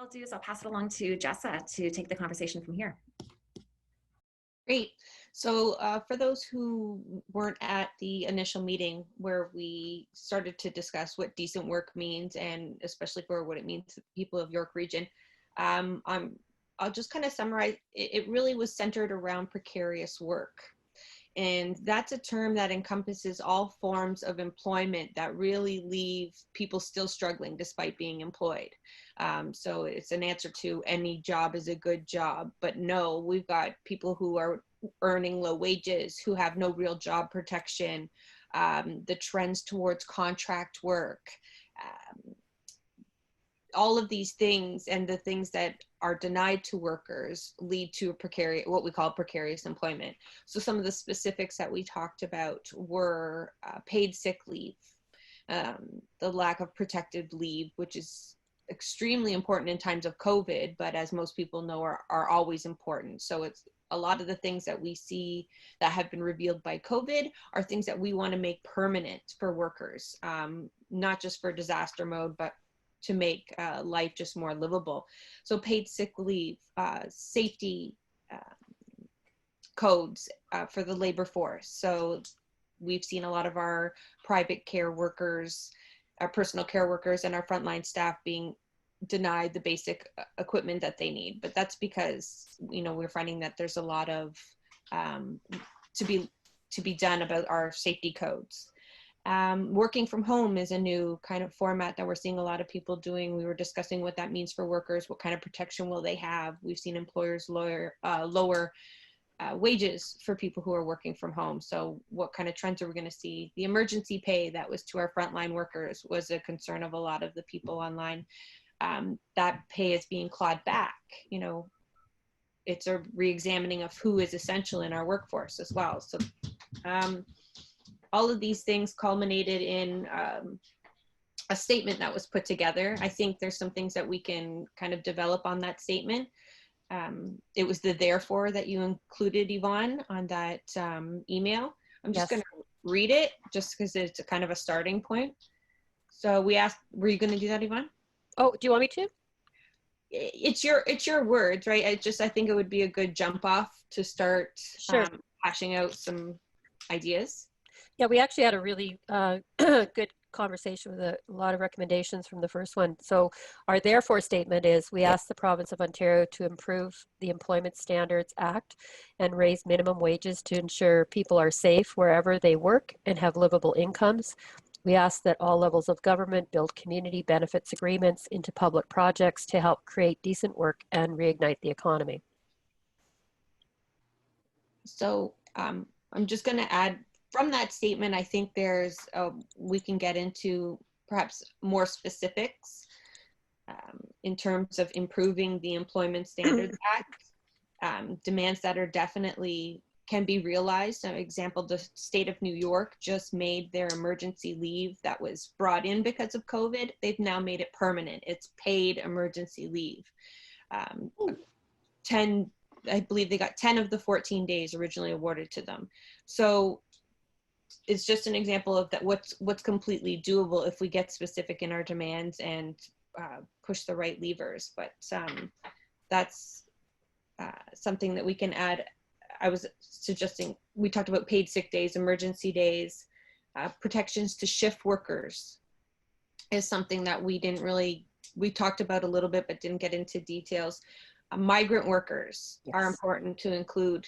I'll do is I'll pass it along to Jessa to take the conversation from here. Great. So for those who weren't at the initial meeting where we started to discuss what decent work means, and especially for what it means to people of York Region, I'll just kind of summarize. It really was centered around precarious work. And that's a term that encompasses all forms of employment that really leave people still struggling despite being employed. So it's an answer to any job is a good job, but no, we've got people who are earning low wages, who have no real job protection, the trends towards contract work, all of these things and the things that are denied to workers lead to what we call precarious employment. So some of the specifics that we talked about were paid sick leave, the lack of protected leave, which is extremely important in times of COVID, but as most people know are always important. So it's a lot of the things that we see that have been revealed by COVID are things that we want to make permanent for workers, not just for disaster mode, but to make life just more livable. So paid sick leave, safety codes for the labor force. So we've seen a lot of our private care workers, our personal care workers, and our frontline staff being denied the basic equipment that they need. But that's because, you know, we're finding that there's a lot of to be done about our safety codes. Working from home is a new kind of format that we're seeing a lot of people doing. We were discussing what that means for workers. What kind of protection will they have? We've seen employers lower wages for people who are working from home. So what kind of trends are we going to see? The emergency pay that was to our frontline workers was a concern of a lot of the people online. That pay is being clawed back. You know, it's a re-examining of who is essential in our workforce as well. So all of these things culminated in a statement that was put together. I think there's some things that we can kind of develop on that statement. It was the therefore that you included, Yvonne, on that email. I'm just going to read it just because it's a kind of a starting point. So we asked, were you going to do that, Yvonne? Oh, do you want me to? It's your words, right? I think it would be a good jump off to start hashing out some ideas. Yeah, we actually had a really good conversation with a lot of recommendations from the first one. So our therefore statement is we ask the province of Ontario to improve the Employment Standards Act and raise minimum wages to ensure people are safe wherever they work and have livable incomes. We ask that all levels of government build community benefits agreements into public projects to help create decent work and reignite the economy. So I'm just going to add, from that statement, I think there's, we can get into perhaps more specifics in terms of improving the Employment Standards Act, demands that are definitely can be realized. For example, the state of New York just made their emergency leave that was brought in because of COVID. They've now made it permanent. It's paid emergency leave. I believe they got 10 of the 14 days originally awarded to them. So it's just an example of that what's completely doable if we get specific in our demands and push the right levers. But that's something that we can add. I was suggesting, we talked about paid sick days, emergency days, protections to shift workers is something that we talked about a little bit, but didn't get into details. Migrant workers are important to include.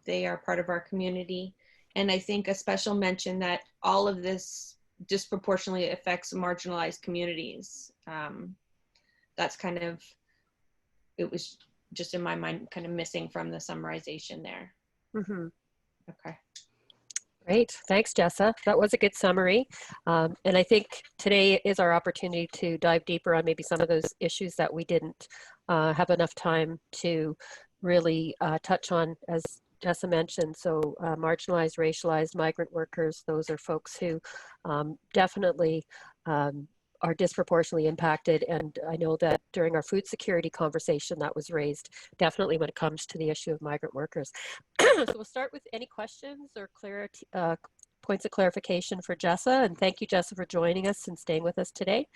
They are part of our community. And I think a special mention that all of this disproportionately affects marginalized communities. That's kind of, it was just in my mind kind of missing from the summarization there. Mm-hmm. Okay. Great. Thanks, Jessa. That was a good summary. And I think today is our opportunity to dive deeper on maybe some of those issues that we didn't have enough time to really touch on, as Jessa mentioned. So marginalized, racialized migrant workers, those are folks who definitely are disproportionately impacted. And I know that during our food security conversation that was raised, definitely when it comes to the issue of migrant workers. So we'll start with any questions or points of clarification for Jessa, and thank you, Jessa, for joining us and staying with us today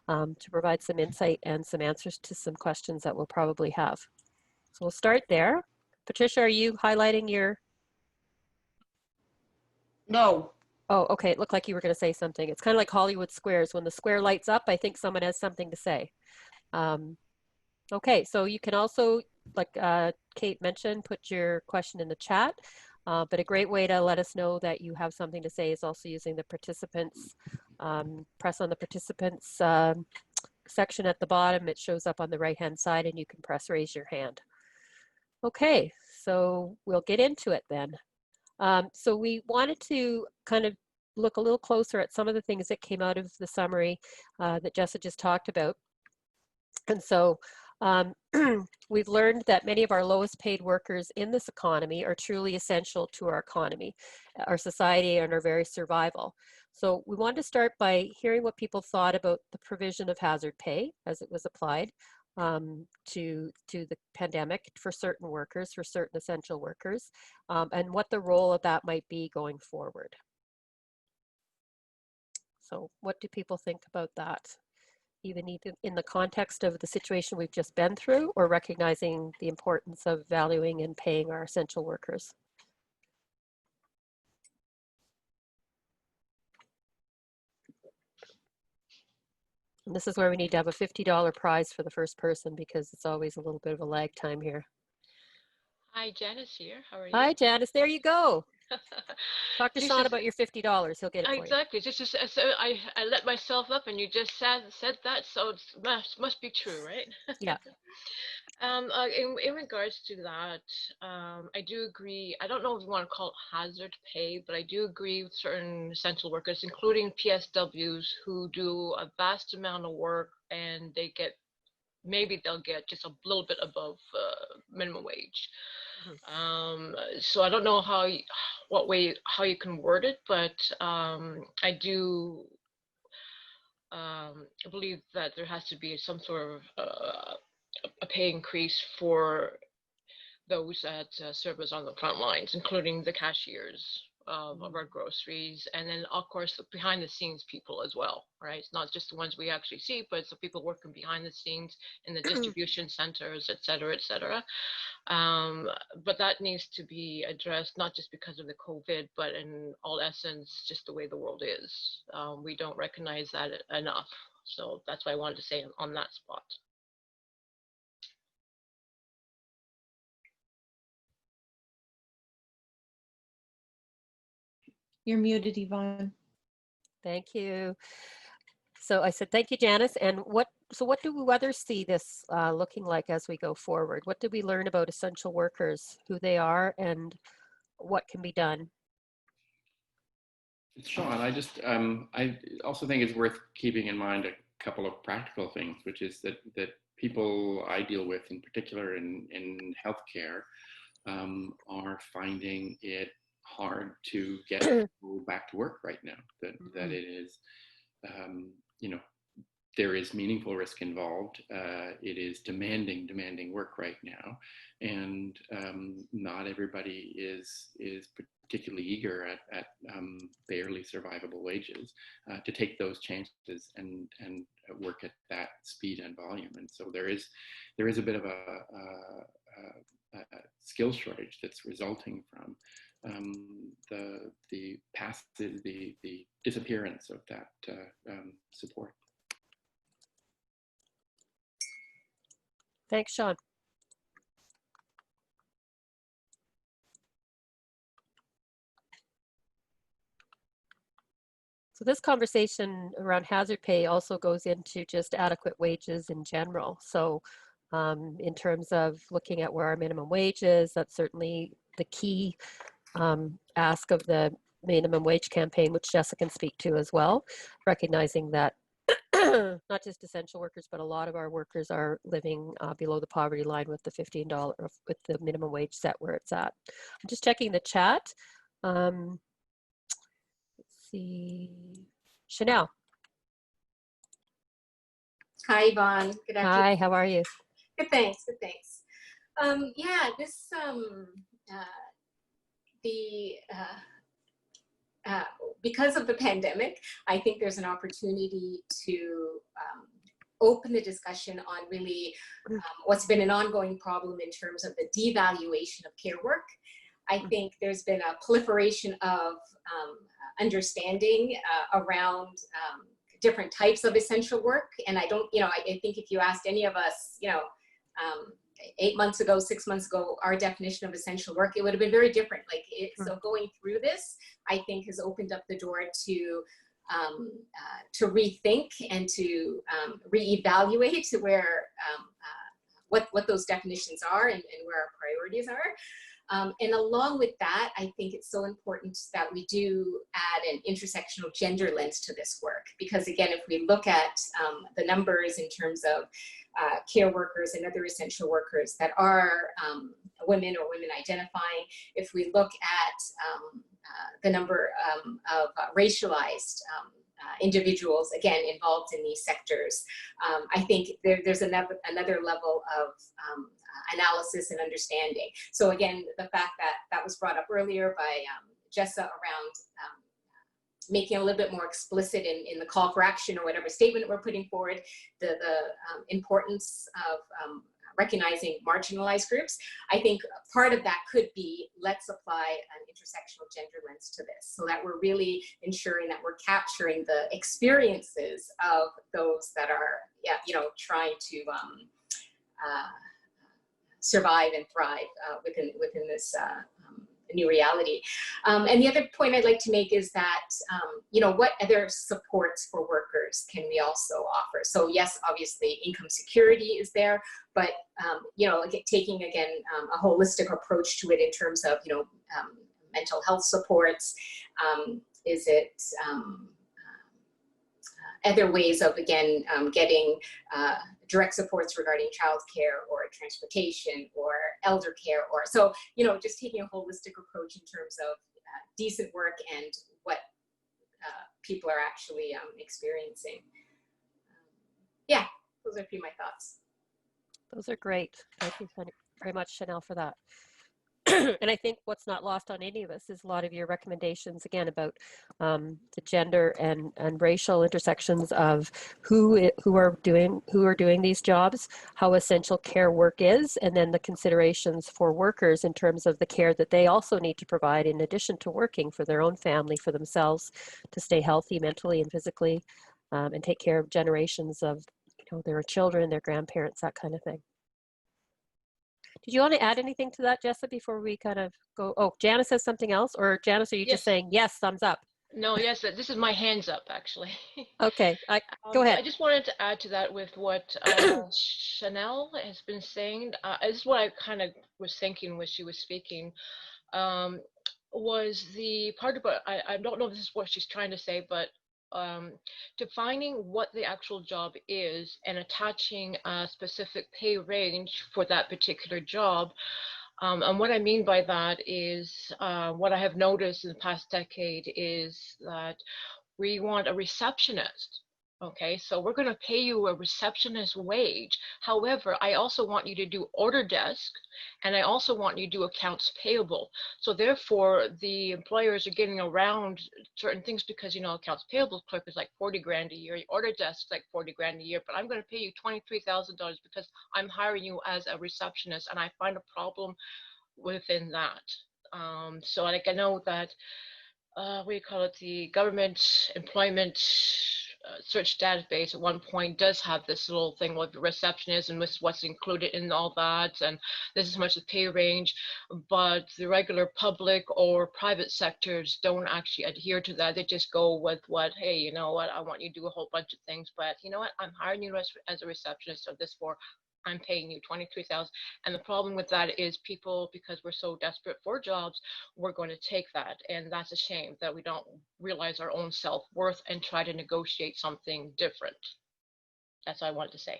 to provide some insight and some answers to some questions that we'll probably have. So we'll start there. Patricia, are you highlighting your? No. Oh, okay. It looked like you were going to say something. It's kind of like Hollywood Squares. When the square lights up, I think someone has something to say. Okay, so you can also, like Kate mentioned, put your question in the chat. But a great way to let us know that you have something to say is also using the participants, press on the participants section at the bottom. It shows up on the right-hand side and you can press raise your hand. Okay, so we'll get into it then. So we wanted to kind of look a little closer at some of the things that came out of the summary that Jessa just talked about. And so we've learned that many of our lowest paid workers in this economy are truly essential to our economy, our society, and our very survival. So we wanted to start by hearing what people thought about the provision of hazard pay as it was applied to the pandemic for certain workers, for certain essential workers, and what the role of that might be going forward. So what do people think about that? Even in the context of the situation we've just been through, or recognizing the importance of valuing and paying our essential workers? And this is where we need to have a $50 prize for the first person, because it's always a little bit of a lag time here. Hi, Janice here. How are you? Hi, Janice. There you go. Talk to Sean about your $50. He'll get it for you. Exactly. So I let myself up, and you just said that, so it must be true, right? Yeah. In regards to that, I do agree. I don't know if you want to call it hazard pay, but I do agree with certain essential workers, including PSWs, who do a vast amount of work, and maybe they'll get just a little bit above minimum wage. So I don't know how you can word it, but I do believe that there has to be some sort of a pay increase for those that serve us on the front lines, including the cashiers of our groceries, and then of course the behind the scenes people as well, right? It's not just the ones we actually see, but it's the people working behind the scenes in the distribution centers, et cetera, et cetera. But that needs to be addressed, not just because of the COVID, but in all essence, just the way the world is. We don't recognize that enough. So that's what I wanted to say on that spot. You're muted, Yvonne. Thank you. So I said, thank you, Janice. And what do others see this looking like as we go forward? What did we learn about essential workers, who they are, and what can be done? Sean, I also think it's worth keeping in mind a couple of practical things, which is that people I deal with, in particular in healthcare, are finding it hard to get people back to work right now. That it is, there is meaningful risk involved. It is demanding work right now, and not everybody is particularly eager at barely survivable wages to take those chances and work at that speed and volume. And so there is a bit of a skill shortage that's resulting from the disappearance of that support. Thanks, Sean. So this conversation around hazard pay also goes into just adequate wages in general. So in terms of looking at where our minimum wage is, that's certainly the key ask of the minimum wage campaign, which Jessa can speak to as well, recognizing that not just essential workers, but a lot of our workers are living below the poverty line with the $15, with the minimum wage set where it's at. I'm just checking the chat. Let's see, Chanel. Hi, Yvonne. Good afternoon. Hi, how are you? Good, thanks. Good, thanks. because of the pandemic, I think there's an opportunity to open the discussion on really what's been an ongoing problem in terms of the devaluation of care work. I think there's been a proliferation of understanding around different types of essential work. And I don't, I think if you asked any of us, 8 months ago, 6 months ago, our definition of essential work, it would have been very different. So going through this, I think has opened up the door to rethink and to reevaluate where what those definitions are and where our priorities are. And along with that, I think it's so important that we do add an intersectional gender lens to this work. Because again, if we look at the numbers in terms of care workers and other essential workers that are women or women identifying, if we look at the number of racialized individuals, again, involved in these sectors, I think there's another level of analysis and understanding. So again, the fact that was brought up earlier by Jessa around making it a little bit more explicit in the call for action or whatever statement we're putting forward, the importance of recognizing marginalized groups. I think part of that could be, let's apply an intersectional gender lens to this so that we're really ensuring that we're capturing the experiences of those that are, trying to survive and thrive within this new reality. And the other point I'd like to make is that, what other supports for workers can we also offer? So yes, obviously income security is there, but, taking again, a holistic approach to it in terms of, mental health supports, is it other ways of, again, getting direct supports regarding childcare or transportation or elder care, or so, just taking a holistic approach in terms of decent work and what people are actually experiencing. Yeah, those are a few of my thoughts. Those are great. Thank you very much, Chanel, for that. And I think what's not lost on any of us is a lot of your recommendations, again, about the gender and racial intersections of who are doing these jobs, how essential care work is, and then the considerations for workers in terms of the care that they also need to provide in addition to working for their own family, for themselves, to stay healthy mentally and physically, and take care of generations of their children, their grandparents, that kind of thing. Did you want to add anything to that, Jessa, before we kind of go? Oh, Janice has something else, or Janice, are you just saying yes, thumbs up? No, yes, this is my hands up, actually. Okay, go ahead. I just wanted to add to that with what Chanel has been saying. This is what I kind of was thinking when she was speaking, was the part about, I don't know if this is what she's trying to say, but defining what the actual job is and attaching a specific pay range for that particular job. And what I mean by that is what I have noticed in the past decade is that we want a receptionist. Okay, so we're going to pay you a receptionist wage. However, I also want you to do order desk, and I also want you to do accounts payable. So therefore, the employers are getting around certain things because, accounts payable clerk is like 40 grand a year, order desk is like 40 grand a year, but I'm going to pay you $23,000 because I'm hiring you as a receptionist, and I find a problem within that. So like I know that, what do you call it, the government employment search database at one point does have this little thing with the receptionist and what's included in all that, and this is much the pay range, but the regular public or private sectors don't actually adhere to that. They just go with what, hey, you know what, I want you to do a whole bunch of things, but you know what, I'm hiring you as a receptionist, or this for I'm paying you $23,000. And the problem with that is people, because we're so desperate for jobs, we're going to take that. And that's a shame that we don't realize our own self-worth and try to negotiate something different. That's what I wanted to say.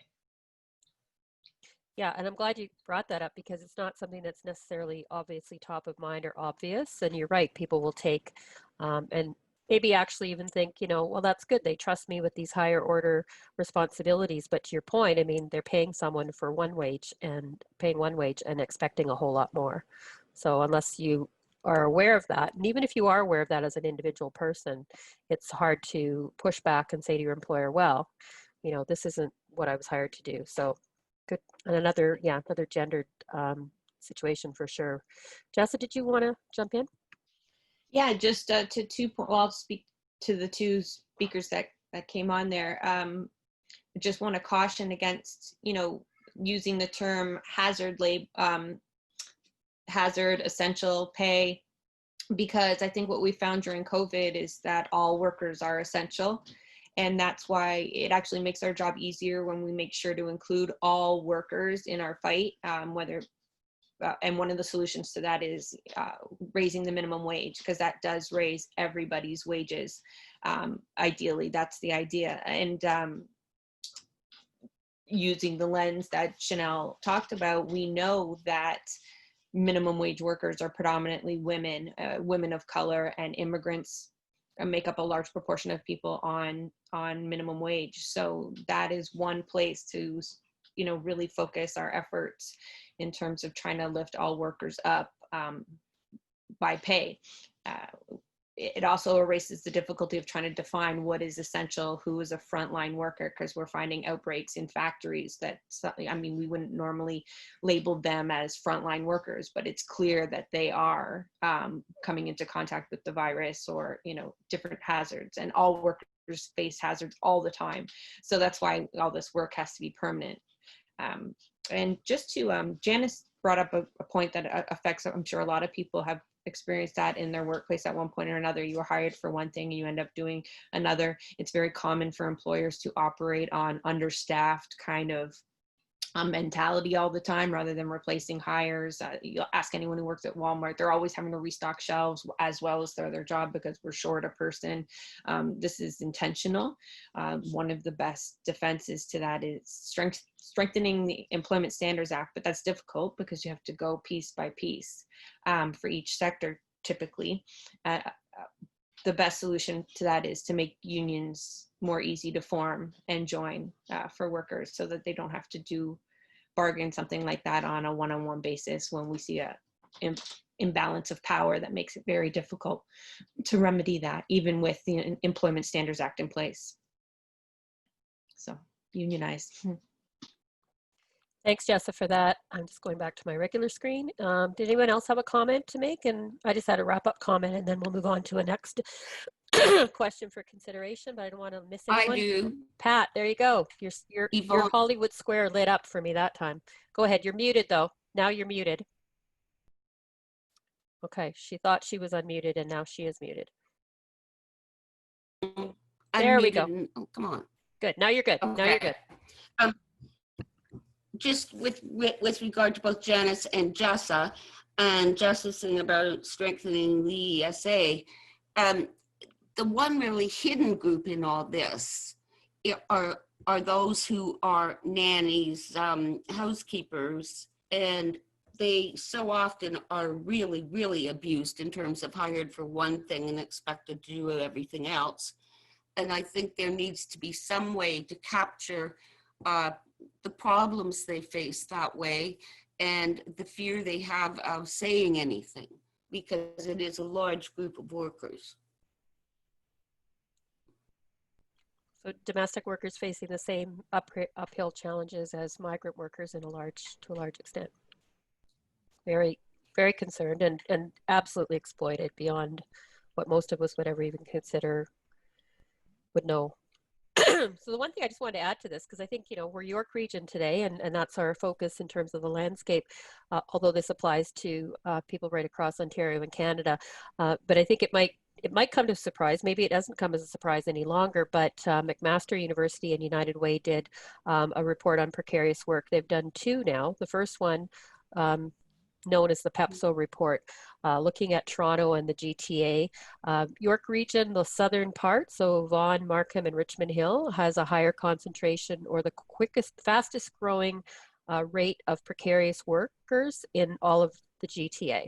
Yeah, and I'm glad you brought that up because it's not something that's necessarily obviously top of mind or obvious. And you're right, people will take and maybe actually even think, well, that's good. They trust me with these higher order responsibilities. But to your point, I mean, they're paying someone for paying one wage and expecting a whole lot more. So unless you are aware of that. And even if you are aware of that as an individual person, it's hard to push back and say to your employer, well, you know, this isn't what I was hired to do. So good. And another gendered situation for sure. Jessa, did you want to jump in? Yeah, just to 2 points. Well, I'll speak to the 2 speakers that came on there. Just want to caution against, you know, using the term hazard essential pay, because I think what we found during COVID is that all workers are essential. And that's why it actually makes our job easier when we make sure to include all workers in our fight, and one of the solutions to that is raising the minimum wage, because that does raise everybody's wages. Ideally, that's the idea. And using the lens that Chanel talked about, we know that minimum wage workers are predominantly women, women of color, and immigrants make up a large proportion of people on minimum wage. So that is one place to, you know, really focus our efforts in terms of trying to lift all workers up by pay. It also erases the difficulty of trying to define what is essential, who is a frontline worker, because we're finding outbreaks in factories that, I mean, we wouldn't normally label them as frontline workers, but it's clear that they are coming into contact with the virus or, you know, different hazards, and all workers face hazards all the time. So that's why all this work has to be permanent. And just to, Janice brought up a point that affects, I'm sure a lot of people have experienced that in their workplace at one point or another. You were hired for one thing and you end up doing another. It's very common for employers to operate on understaffed kind of mentality all the time, rather than replacing hires. You'll ask anyone who works at Walmart, they're always having to restock shelves as well as their job because we're short a person. This is intentional. One of the best defenses to that is strengthening the Employment Standards Act, but that's difficult because you have to go piece by piece for each sector typically. The best solution to that is to make unions more easy to form and join for workers, so that they don't have to bargain something like that on a one-on-one basis when we see a imbalance of power that makes it very difficult to remedy that, even with the Employment Standards Act in place. So unionize. Thanks, Jessa, for that. I'm just going back to my regular screen. Did anyone else have a comment to make? And I just had a wrap-up comment, and then we'll move on to a next question for consideration, but I don't want to miss anyone. I do. Pat, there you go. Your Hollywood square lit up for me that time. Go ahead. You're muted, though. Now you're muted. Okay. She thought she was unmuted, and now she is muted. There we go. Oh, come on. Good. Now you're good. Okay. Now you're good. Just with regard to both Janice and Jessa, and Jessa's thing about strengthening the ESA, the one really hidden group in all this are those who are nannies, housekeepers, and they so often are really, really abused in terms of hired for one thing and expected to do everything else. And I think there needs to be some way to capture the problems they face that way and the fear they have of saying anything, because it is a large group of workers. So domestic workers facing the same uphill challenges as migrant workers to a large extent. Very, very concerned and absolutely exploited beyond what most of us would ever even would know. So the one thing I just wanted to add to this, because I think, you know, we're York Region today, and that's our focus in terms of the landscape, although this applies to people right across Ontario and Canada. But I think it might come to a surprise. Maybe it doesn't come as a surprise any longer, but McMaster University and United Way did a report on precarious work. They've done 2 now. The first one, known as the PEPSO report, looking at Toronto and the GTA. York Region, the southern part, so Vaughan, Markham, and Richmond Hill, has a higher concentration or the fastest growing rate of precarious workers in all of the GTA.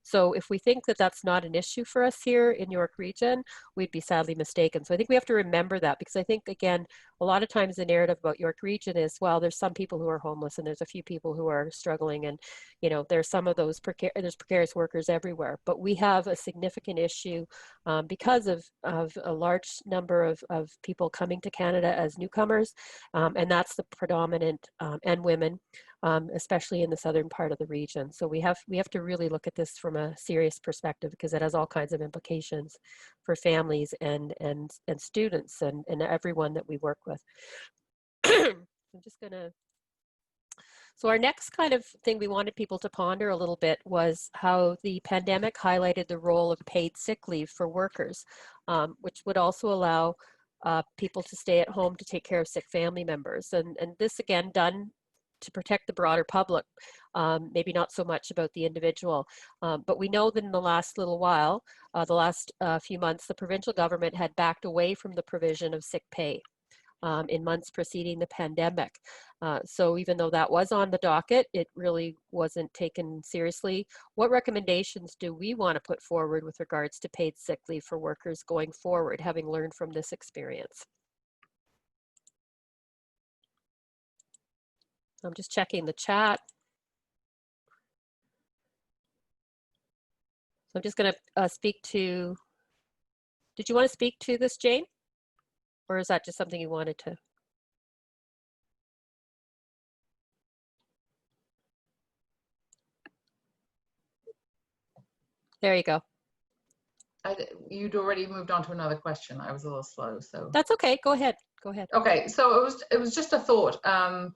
So if we think that that's not an issue for us here in York Region, we'd be sadly mistaken. So I think we have to remember that, because I think, again, a lot of times the narrative about York Region is, well, there's some people who are homeless and there's a few people who are struggling, and there's some of those there's precarious workers everywhere. But we have a significant issue because of a large number of people coming to Canada as newcomers, and that's the predominant, and women, especially in the southern part of the region. So we have to really look at this from a serious perspective, because it has all kinds of implications for families and students and everyone that we work with. I'm just gonna. So our next kind of thing we wanted people to ponder a little bit was how the pandemic highlighted the role of paid sick leave for workers, which would also allow people to stay at home to take care of sick family members. And this, again, done to protect the broader public, maybe not so much about the individual. But we know that in the last little while, the last few months, the provincial government had backed away from the provision of sick pay in months preceding the pandemic. So even though that was on the docket, it really wasn't taken seriously. What recommendations do we want to put forward with regards to paid sick leave for workers going forward, having learned from this experience? I'm just checking the chat. So I'm just going to speak to, did you want to speak to this, Jane? Or is that just something you wanted to? There you go. You'd already moved on to another question. I was a little slow, so. That's okay. Go ahead. Go ahead. Okay, so it was just a thought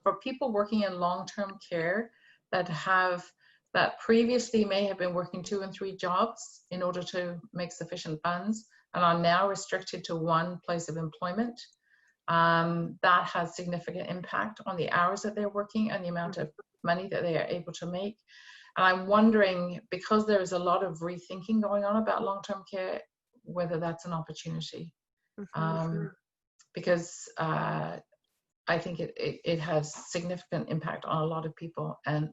for people working in long-term care that previously may have been working 2 and 3 jobs in order to make sufficient funds and are now restricted to one place of employment. That has significant impact on the hours that they're working and the amount of money that they are able to make. And I'm wondering, because there is a lot of rethinking going on about long-term care, whether that's an opportunity. Because I think it has significant impact on a lot of people, and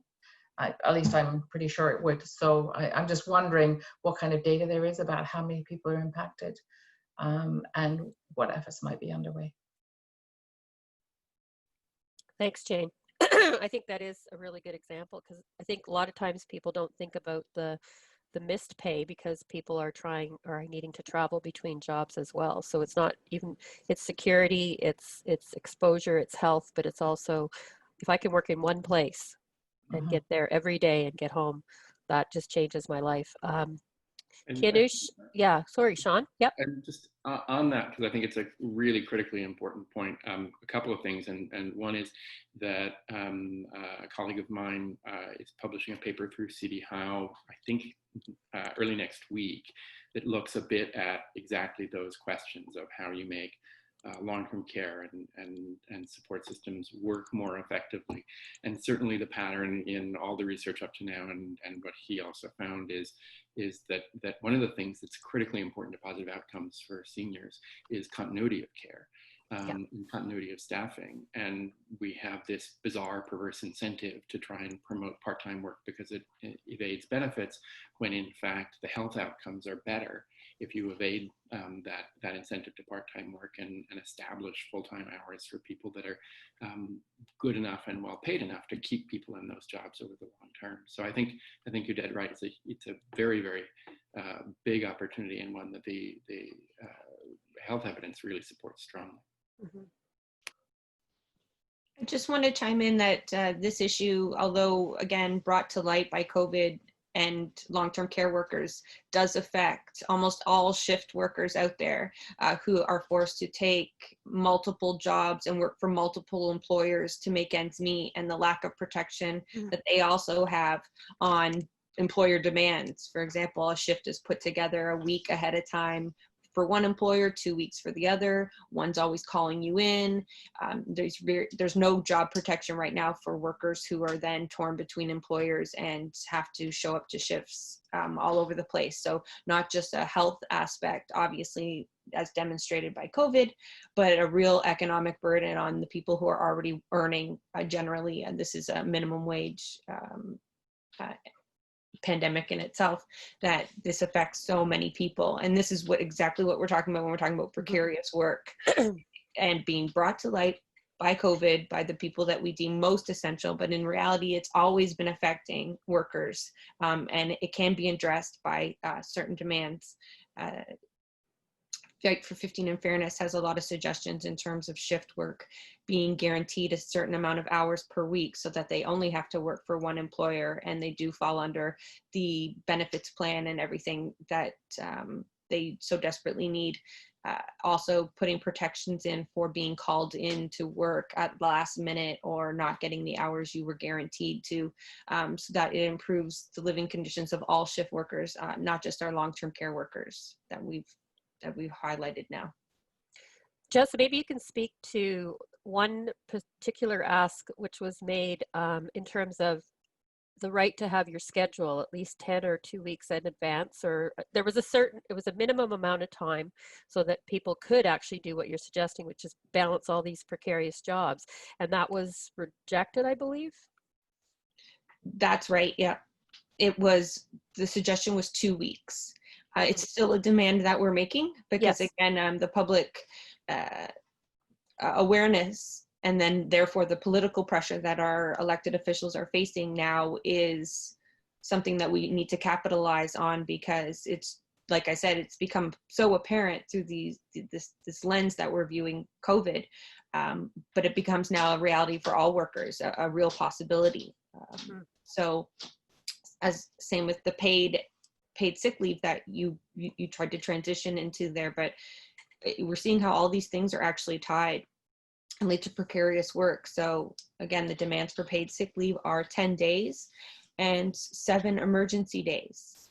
at least I'm pretty sure it would. So I'm just wondering what kind of data there is about how many people are impacted, and what efforts might be underway. Thanks, Jane. I think that is a really good example, because I think a lot of times people don't think about the missed pay because people are trying or needing to travel between jobs as well. So it's not even, it's security, it's exposure, it's health, but it's also, if I can work in one place and get there every day and get home, that just changes my life. Kianush, yeah, sorry, Sean. Yep. And just on that, because I think it's a really critically important point, a couple of things. And one is that a colleague of mine is publishing a paper through CD Howe, I think early next week, that looks a bit at exactly those questions of how you make long-term care and support systems work more effectively. And certainly the pattern in all the research up to now, and what he also found is that one of the things that's critically important to positive outcomes for seniors is continuity of care, and continuity of staffing. And we have this bizarre, perverse incentive to try and promote part-time work because it evades benefits, when in fact the health outcomes are better if you evade that incentive to part-time work and establish full-time hours for people that are good enough and well paid enough to keep people in those jobs over the long term. So I think you're dead right. It's a very, very big opportunity, and one that the health evidence really supports strongly. I just want to chime in that this issue, although again brought to light by COVID and long-term care workers, does affect almost all shift workers out there who are forced to take multiple jobs and work for multiple employers to make ends meet, and the lack of protection that they also have on employer demands. For example, a shift is put together a week ahead of time for one employer, 2 weeks for the other. One's always calling you in. There's no job protection right now for workers who are then torn between employers and have to show up to shifts all over the place. So not just a health aspect, obviously, as demonstrated by COVID, but a real economic burden on the people who are already earning generally, and this is a minimum wage pandemic in itself, that this affects so many people. And this is exactly what we're talking about when we're talking about precarious work and being brought to light by COVID, by the people that we deem most essential. But in reality, it's always been affecting workers, and it can be addressed by certain demands. Fight for 15 and Fairness has a lot of suggestions in terms of shift work being guaranteed a certain amount of hours per week so that they only have to work for one employer, and they do fall under the benefits plan and everything that they so desperately need. Also putting protections in for being called in to work at the last minute or not getting the hours you were guaranteed to, so that it improves the living conditions of all shift workers, not just our long-term care workers that we've highlighted now. Jess, maybe you can speak to one particular ask which was made in terms of the right to have your schedule at least 10 or 2 weeks in advance, or it was a minimum amount of time so that people could actually do what you're suggesting, which is balance all these precarious jobs. And that was rejected, I believe. That's right. Yeah. The suggestion was 2 weeks. It's still a demand that we're making because, yes, again, the public awareness and then therefore the political pressure that our elected officials are facing now is something that we need to capitalize on, because it's, like I said, it's become so apparent through this lens that we're viewing COVID, but it becomes now a reality for all workers, a real possibility. So as same with the paid sick leave that you tried to transition into there, but we're seeing how all these things are actually tied and lead to precarious work. So again, the demands for paid sick leave are 10 days and 7 emergency days.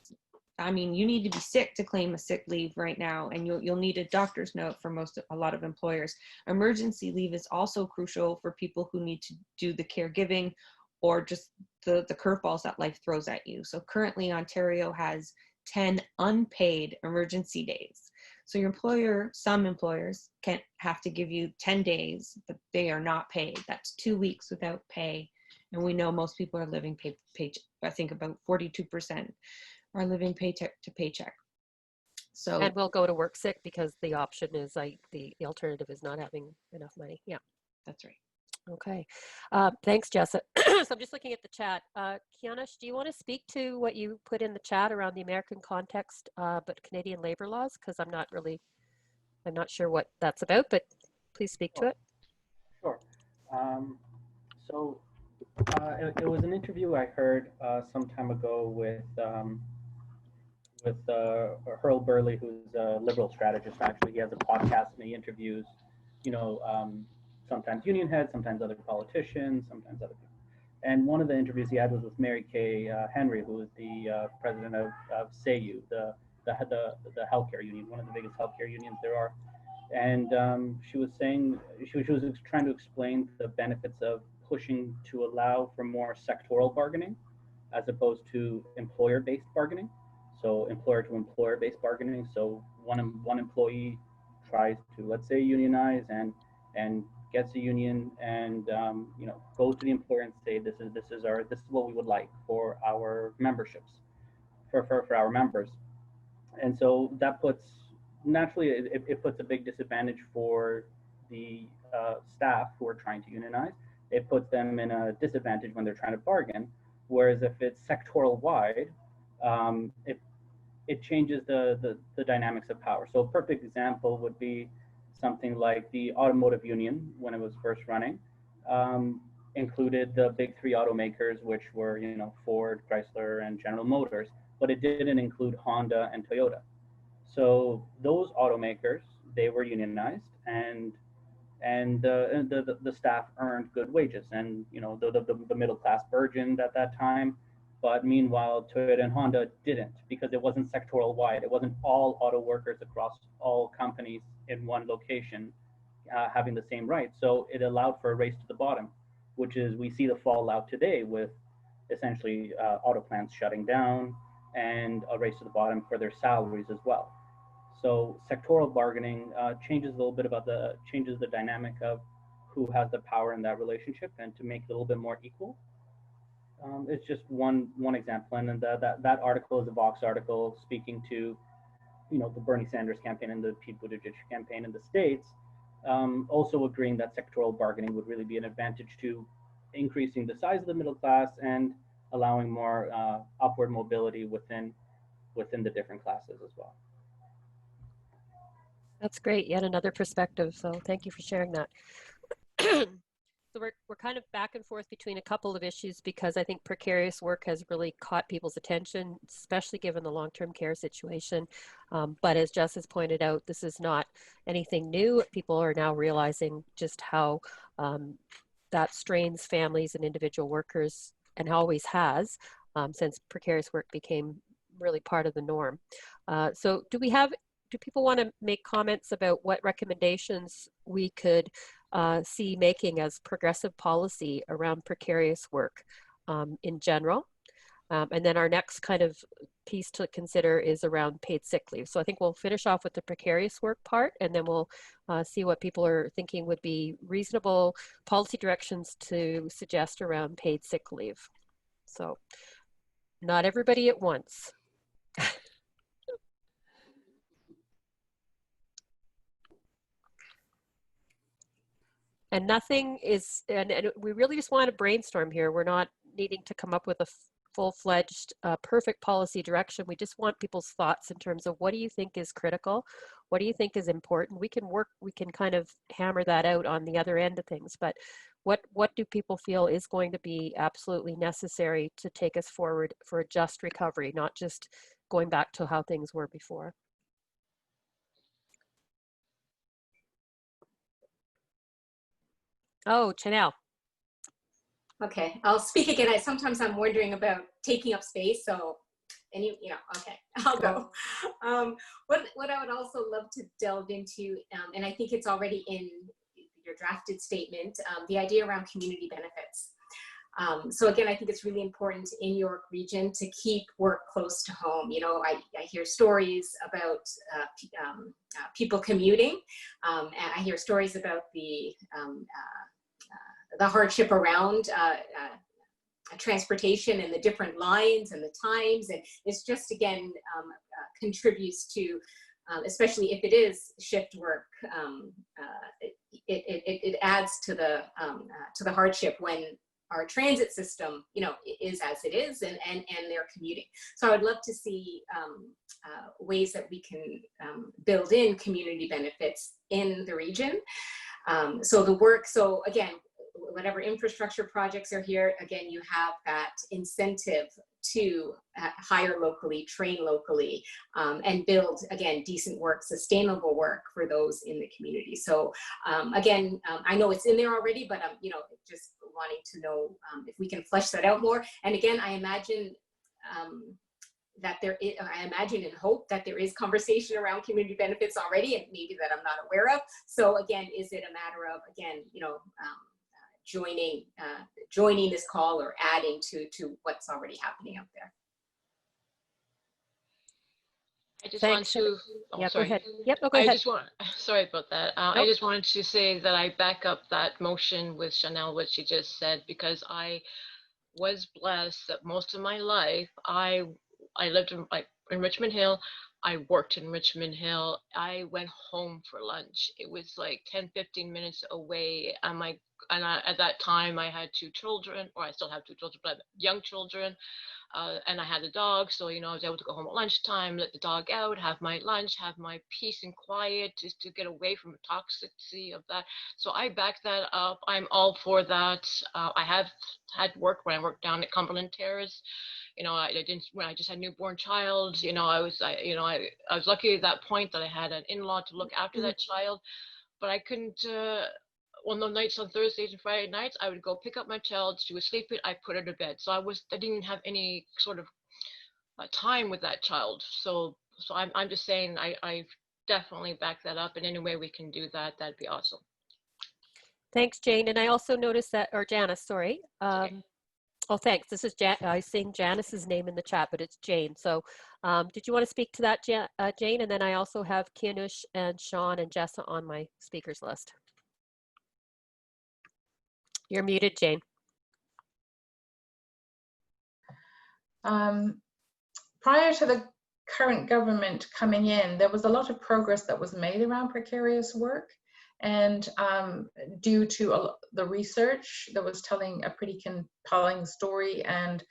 I mean, you need to be sick to claim a sick leave right now, and you'll need a doctor's note for a lot of employers. Emergency leave is also crucial for people who need to do the caregiving or just the curveballs that life throws at you. So currently Ontario has 10 unpaid emergency days. So your employer, some employers can't have to give you 10 days, but they are not paid. That's 2 weeks without pay. And we know most people are living paycheck. I think about 42% are living paycheck to paycheck. So, and we'll go to work sick because the option is the alternative is not having enough money. Yeah, that's right. Okay. Thanks, Jessa. So I'm just looking at the chat. Kianish, do you want to speak to what you put in the chat around the American context, but Canadian labor laws? Because I'm not sure what that's about, but please speak to it. Sure. It was an interview I heard some time ago with Hurl Burley, who's a liberal strategist. Actually, he has a podcast and he interviews, sometimes union heads, sometimes other politicians, sometimes other people. And one of the interviews he had was with Mary Kay Henry, who is the president of SAYU, the healthcare union, one of the biggest healthcare unions there are. And she was saying, she was trying to explain the benefits of pushing to allow for more sectoral bargaining as opposed to employer-based bargaining. So employer to employer-based bargaining. So one employee tries to, let's say, unionize and gets a union and goes to the employer and say, this is what we would like for our memberships, for our members. And so that puts, naturally, it puts a big disadvantage for the staff who are trying to unionize. It puts them in a disadvantage when they're trying to bargain. Whereas if it's sectoral wide, it changes the dynamics of power. So a perfect example would be something like the automotive union when it was first running, included the big 3 automakers, which were Ford, Chrysler, and General Motors, but it didn't include Honda and Toyota. So those automakers, they were unionized, and the staff earned good wages, and the middle class burgeoned at that time. But meanwhile, Toyota and Honda didn't, because it wasn't sectoral wide. It wasn't all auto workers across all companies in one location having the same rights. So it allowed for a race to the bottom, which is, we see the fallout today with essentially auto plants shutting down and a race to the bottom for their salaries as well. So sectoral bargaining changes a little bit changes the dynamic of who has the power in that relationship, and to make it a little bit more equal. It's just one example, and then that article is a Vox article speaking to, the Bernie Sanders campaign and the Pete Buttigieg campaign in the states, also agreeing that sectoral bargaining would really be an advantage to increasing the size of the middle class and allowing more upward mobility within the different classes as well. That's great. Yet another perspective. So thank you for sharing that. So we're kind of back and forth between a couple of issues because I think precarious work has really caught people's attention, especially given the long-term care situation. But as Jess has pointed out, this is not anything new. People are now realizing just how that strains families and individual workers, and always has, since precarious work became really part of the norm. So do people want to make comments about what recommendations we could see making as progressive policy around precarious work in general? And then our next kind of piece to consider is around paid sick leave. So I think we'll finish off with the precarious work part, and then we'll see what people are thinking would be reasonable policy directions to suggest around paid sick leave. So not everybody at once. And nothing is, and we really just want to brainstorm here. We're not needing to come up with a full-fledged perfect policy direction. We just want people's thoughts in terms of what do you think is critical? What do you think is important? We can kind of hammer that out on the other end of things, but what do people feel is going to be absolutely necessary to take us forward for a just recovery, not just going back to how things were before? Oh, Chanel. Okay, I'll speak again. Sometimes I'm wondering about taking up space, so okay, I'll go. What I would also love to delve into, and I think it's already in your drafted statement, the idea around community benefits. So again, I think it's really important in York Region to keep work close to home. I hear stories about people commuting, and I hear stories about the hardship around transportation and the different lines and the times, and it's just again contributes to, especially if it is shift work, it adds to the hardship when our transit system, is as it is, and they're commuting. So I would love to see ways that we can build in community benefits in the region. So again, whatever infrastructure projects are here, again, you have that incentive to hire locally, train locally, and build, again, decent work, sustainable work for those in the community. So again, I know it's in there already, but just wanting to know if we can flesh that out more. And again, I imagine I imagine and hope that there is conversation around community benefits already, and maybe that I'm not aware of. So again, is it a matter of, again, joining this call or adding to what's already happening out there? I just Thanks. want to, yeah, sorry. go ahead. Yep, no, go ahead. Sorry about that. Nope. I just wanted to say that I back up that motion with Chanel, what she just said, because I was blessed that most of my life, I lived in Richmond Hill. I worked in Richmond Hill. I went home for lunch. It was like 10, 15 minutes away. At that time I had 2 children, or I still have 2 children, but young children. And I had a dog, so I was able to go home at lunchtime, let the dog out, have my lunch, have my peace and quiet, just to get away from the toxicity of that. So I back that up. I'm all for that. I have had work when I worked down at Cumberland Terrace. I didn't, when I just had a newborn child. I was lucky at that point that I had an in-law to look after that child, but I couldn't. On the nights, on Thursdays and Friday nights, I would go pick up my child. She was sleeping. I put her to bed. So I didn't have any sort of time with that child. So I'm just saying I definitely back that up. And any way we can do that, that'd be awesome. Thanks, Jane. And I also noticed that, or Janice, sorry. Okay. Oh, thanks. This is I seen Janice's name in the chat, but it's Jane. So did you want to speak to that, Jane? And then I also have Kianush and Sean and Jessa on my speakers list. You're muted, Jane. Prior to the current government coming in, there was a lot of progress that was made around precarious work. And due to the research that was telling a pretty compelling story, and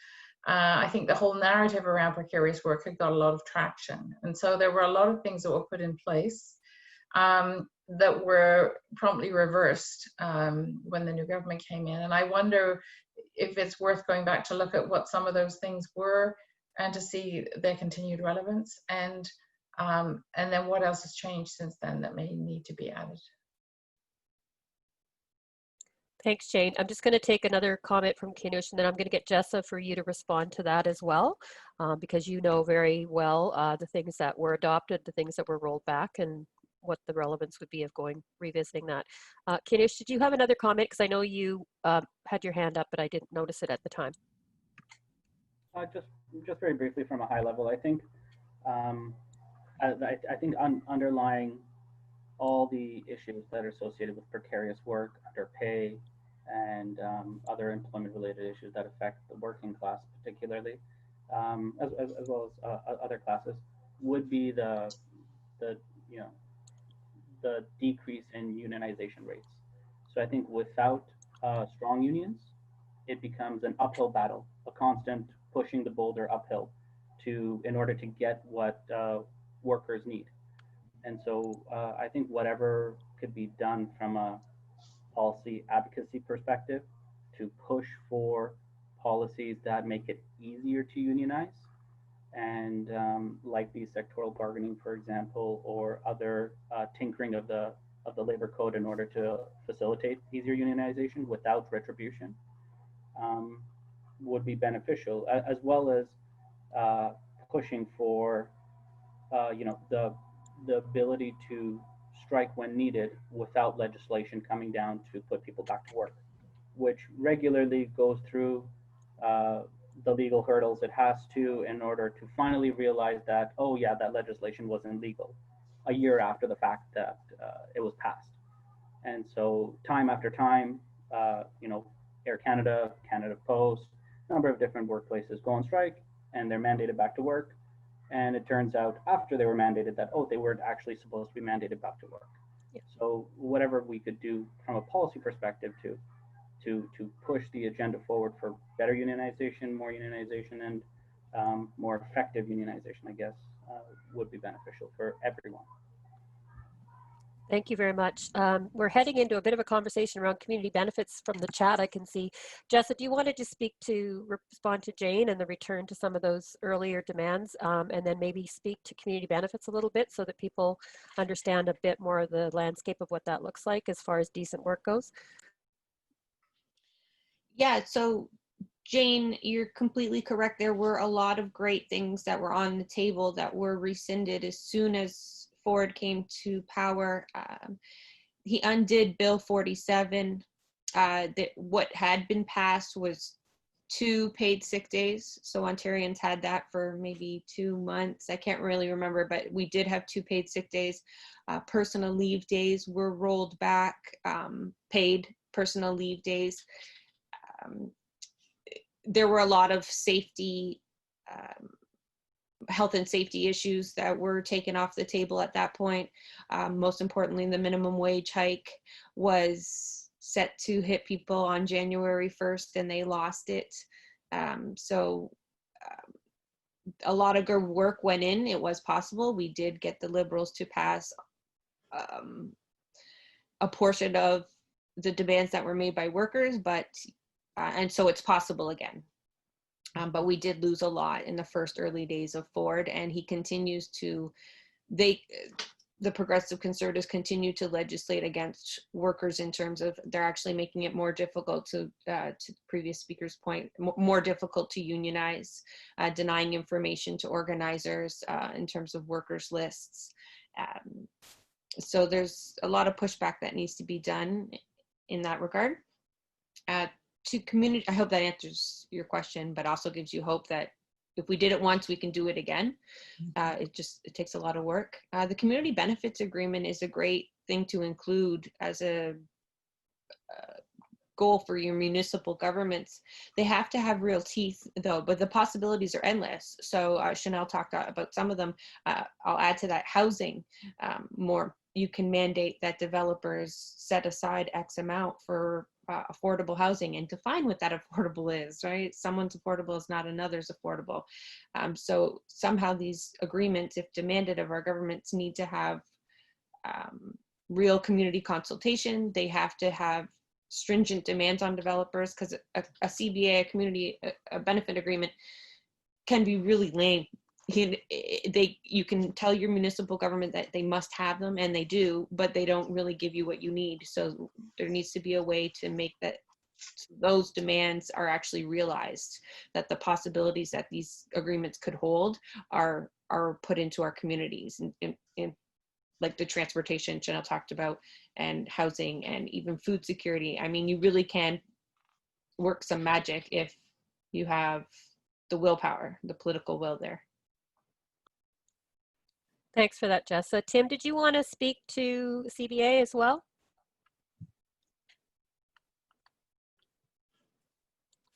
I think the whole narrative around precarious work had got a lot of traction. And so there were a lot of things that were put in place that were promptly reversed when the new government came in. And I wonder if it's worth going back to look at what some of those things were and to see their continued relevance, and then what else has changed since then that may need to be added. Thanks, Jane. I'm just going to take another comment from Kinush, and then I'm going to get Jessa for you to respond to that as well, because you know very well the things that were adopted, the things that were rolled back, and what the relevance would be of revisiting that. Kinush, did you have another comment? Because I know you had your hand up, but I didn't notice it at the time. Just very briefly from a high level, I think underlying all the issues that are associated with precarious work, underpay, and other employment-related issues that affect the working class particularly, as well as other classes, would be the decrease in unionization rates. So I think without strong unions, it becomes an uphill battle, a constant pushing the boulder uphill in order to get what workers need. And so I think whatever could be done from a policy advocacy perspective to push for policies that make it easier to unionize, and like the sectoral bargaining, for example, or other tinkering of the labor code in order to facilitate easier unionization without retribution, would be beneficial, as well as pushing for the ability to strike when needed without legislation coming down to put people back to work, which regularly goes through the legal hurdles it has to in order to finally realize that, oh yeah, that legislation wasn't legal a year after the fact that it was passed. And so time after time, Air Canada, Canada Post, a number of different workplaces go on strike and they're mandated back to work. And it turns out after they were mandated that, oh, they weren't actually supposed to be mandated back to work. Yeah. So whatever we could do from a policy perspective to push the agenda forward for better unionization, more unionization, and more effective unionization, I guess, would be beneficial for everyone. Thank you very much. We're heading into a bit of a conversation around community benefits from the chat. I can see. Jessa, do you want to just respond to Jane and the return to some of those earlier demands, and then maybe speak to community benefits a little bit so that people understand a bit more of the landscape of what that looks like as far as decent work goes? Yeah, so Jane, you're completely correct. There were a lot of great things that were on the table that were rescinded as soon as Ford came to power. He undid Bill 47. What had been passed was 2 paid sick days. So Ontarians had that for maybe 2 months. I can't really remember, but we did have 2 paid sick days. Personal leave days were rolled back, paid personal leave days. There were a lot of health and safety issues that were taken off the table at that point. Most importantly, the minimum wage hike was set to hit people on January 1st and they lost it. So a lot of good work went in. It was possible. We did get the Liberals to pass a portion of the demands that were made by workers, but and so it's possible again. But we did lose a lot in the first early days of Ford, and he continues to, the progressive conservatives continue to legislate against workers in terms of they're actually making it more difficult to the previous speaker's point, more difficult to unionize, denying information to organizers in terms of workers lists. So there's a lot of pushback that needs to be done in that regard. To community, I hope that answers your question, but also gives you hope that if we did it once, we can do it again. It takes a lot of work. The community benefits agreement is a great thing to include as a goal for your municipal governments. They have to have real teeth though, but the possibilities are endless. So Chanel talked about some of them. I'll add to that housing more. You can mandate that developers set aside X amount for affordable housing and define what that affordable is, right? Someone's affordable is not another's affordable. So somehow these agreements, if demanded of our governments, need to have real community consultation. They have to have stringent demands on developers, because a CBA, a community a benefit agreement, can be really lame. You can tell your municipal government that they must have them, and they do, but they don't really give you what you need. So there needs to be a way to make that those demands are actually realized, that the possibilities that these agreements could hold are put into our communities, in like the transportation Janelle talked about, and housing, and even food security. I mean, you really can work some magic if you have the willpower, the political will there. Thanks for that, Jessa. Tim, did you want to speak to CBA as well?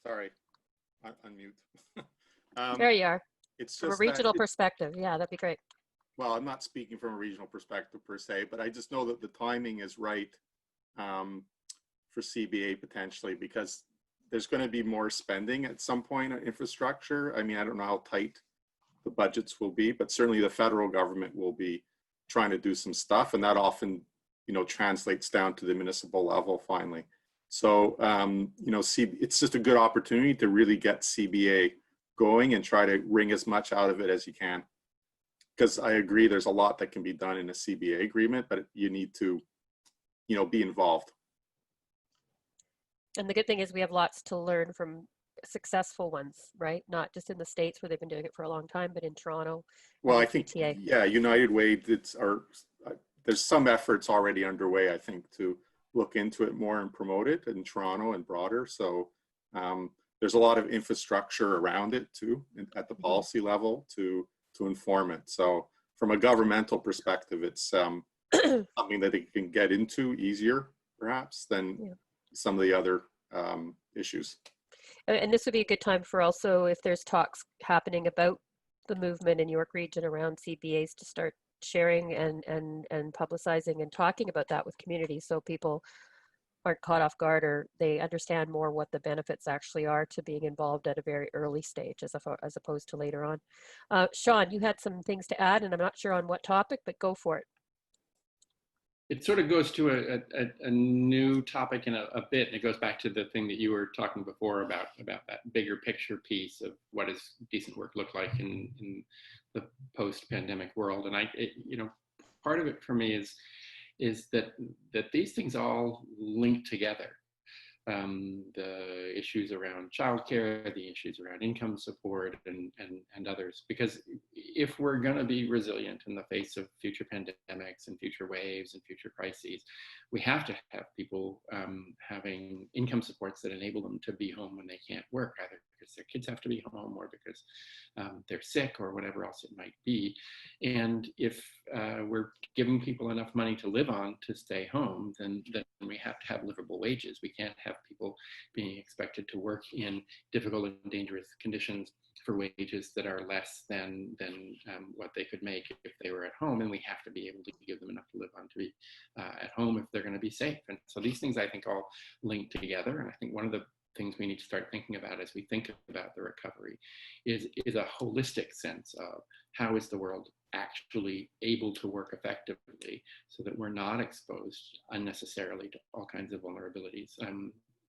Sorry, unmute. There you are. It's From a just regional that perspective. Yeah, that'd be great. well, I'm not speaking from a regional perspective per se, but I just know that the timing is right for CBA potentially, because there's going to be more spending at some point on infrastructure. I mean, I don't know how tight the budgets will be, but certainly the federal government will be trying to do some stuff, and that often, you know, translates down to the municipal level finally. So, you know, it's just a good opportunity to really get CBA going and try to wring as much out of it as you can. Because I agree, there's a lot that can be done in a CBA agreement, but you need to, you know, be involved. And the good thing is we have lots to learn from successful ones, right? Not just in the States where they've been doing it for a long time, but in Toronto. Well, I think, yeah, United Way, there's some efforts already underway, I think, to look into it more and promote it in Toronto and broader. So there's a lot of infrastructure around it too, at the policy level to inform it. So from a governmental perspective, it's something that they can get into easier perhaps than some of the other issues. And this would be a good time for also, if there's talks happening about the movement in York Region around CBAs, to start sharing and publicizing and talking about that with communities, so people aren't caught off guard, or they understand more what the benefits actually are to being involved at a very early stage as opposed to later on. Sean, you had some things to add, and I'm not sure on what topic, but go for it. It sort of goes to a new topic in a bit, and it goes back to the thing that you were talking before about that bigger picture piece of what does decent work look like in the post-pandemic world. And you know, part of it for me is that these things all link together. The issues around childcare, the issues around income support, and others. Because if we're going to be resilient in the face of future pandemics and future waves and future crises, we have to have people having income supports that enable them to be home when they can't work, either because their kids have to be home or because they're sick or whatever else it might be. And if we're giving people enough money to live on to stay home, then we have to have livable wages. We can't have people being expected to work in difficult and dangerous conditions for wages that are less than what they could make if they were at home. And we have to be able to give them enough to live on to be at home if they're going to be safe. And so these things, I think, all link together. And I think one of the things we need to start thinking about as we think about the recovery is a holistic sense of how is the world actually able to work effectively so that we're not exposed unnecessarily to all kinds of vulnerabilities.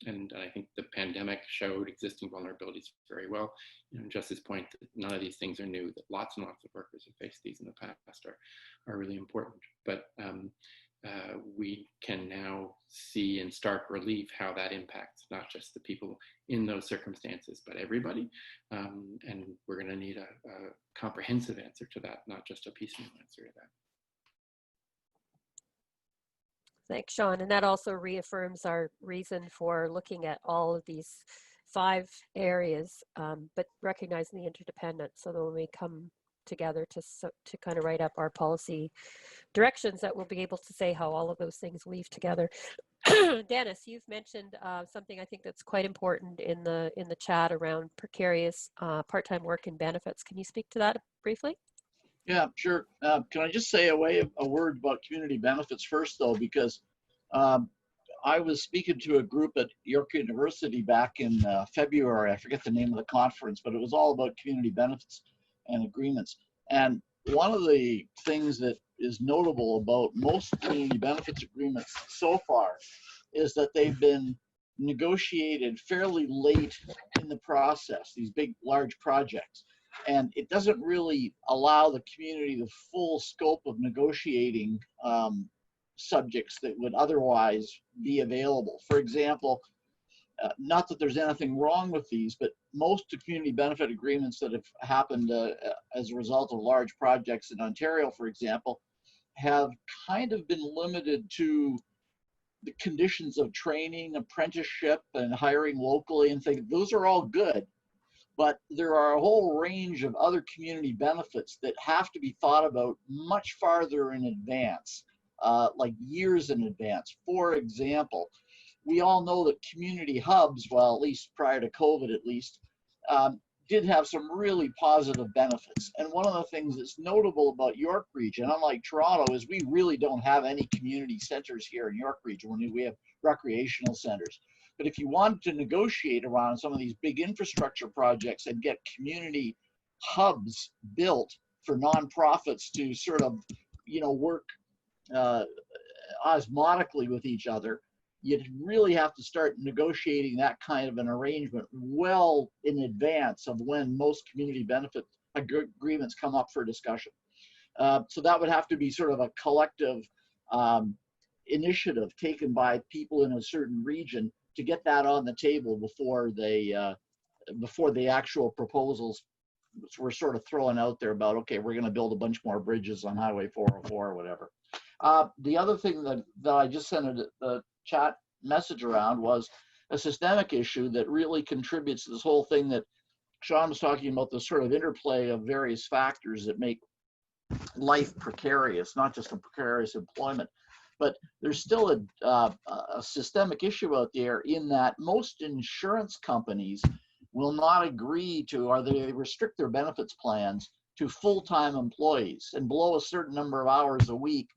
And I think the pandemic showed existing vulnerabilities very well. You know, Jess's point that none of these things are new, that lots and lots of workers have faced these in the past are really important. But we can now see in stark relief how that impacts not just the people in those circumstances, but everybody. And we're going to need a comprehensive answer to that, not just a piecemeal answer to that. Thanks, Sean. And that also reaffirms our reason for looking at all of these 5 areas, but recognizing the interdependence, so that when we come together to kind of write up our policy directions, that we'll be able to say how all of those things weave together. Dennis, you've mentioned something I think that's quite important in the chat around precarious part-time work and benefits. Can you speak to that briefly? Yeah, sure. Can I just say a word about community benefits first, though, because I was speaking to a group at York University back in February. I forget the name of the conference, but it was all about community benefits and agreements. And one of the things that is notable about most community benefits agreements so far is that they've been negotiated fairly late in the process, these big, large projects. And it doesn't really allow the community the full scope of negotiating subjects that would otherwise be available. For example, not that there's anything wrong with these, but most community benefit agreements that have happened as a result of large projects in Ontario, for example, have kind of been limited to the conditions of training, apprenticeship, and hiring locally and things. Those are all good, but there are a whole range of other community benefits that have to be thought about much farther in advance, like years in advance. For example, we all know that community hubs, well, at least prior to COVID at least, did have some really positive benefits. And one of the things that's notable about York Region, unlike Toronto, is we really don't have any community centers here in York Region. We have recreational centers. But if you wanted to negotiate around some of these big infrastructure projects and get community hubs built for nonprofits to sort of, work osmotically with each other, you'd really have to start negotiating that kind of an arrangement well in advance of when most community benefit agreements come up for discussion. So that would have to be sort of a collective initiative taken by people in a certain region to get that on the table before the actual proposals were sort of thrown out there about, okay, we're going to build a bunch more bridges on Highway 404 or whatever. The other thing that I just sent a chat message around was a systemic issue that really contributes to this whole thing that Sean was talking about, the sort of interplay of various factors that make life precarious, not just a precarious employment. But there's still a systemic issue out there in that most insurance companies will not agree to, or they restrict their benefits plans to full-time employees. And below a certain number of hours a week,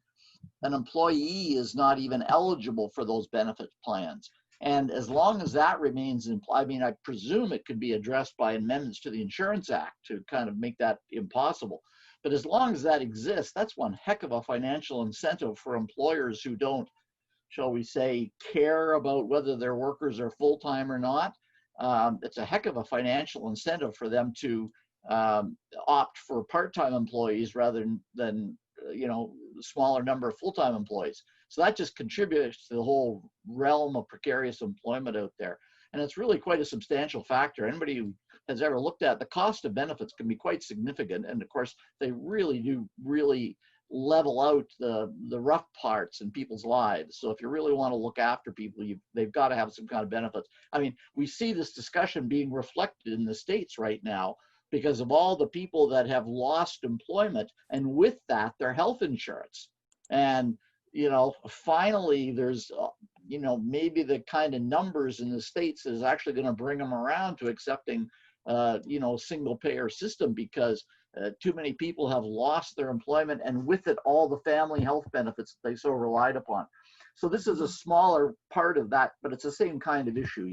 an employee is not even eligible for those benefit plans. And as long as that remains in, I mean, I presume it could be addressed by amendments to the Insurance Act to kind of make that impossible. But as long as that exists, that's one heck of a financial incentive for employers who don't, shall we say, care about whether their workers are full-time or not. It's a heck of a financial incentive for them to opt for part-time employees rather than smaller number of full-time employees. So that just contributes to the whole realm of precarious employment out there. And it's really quite a substantial factor. Anybody who has ever looked at the cost of benefits can be quite significant. And of course, they really do level out the rough parts in people's lives. So if you really want to look after people, they've got to have some kind of benefits. I mean, we see this discussion being reflected in the States right now because of all the people that have lost employment, and with that, their health insurance. And, finally, there's, maybe the kind of numbers in the States is actually going to bring them around to accepting, single payer system, because too many people have lost their employment, and with it, all the family health benefits they so relied upon. So this is a smaller part of that, but it's the same kind of issue,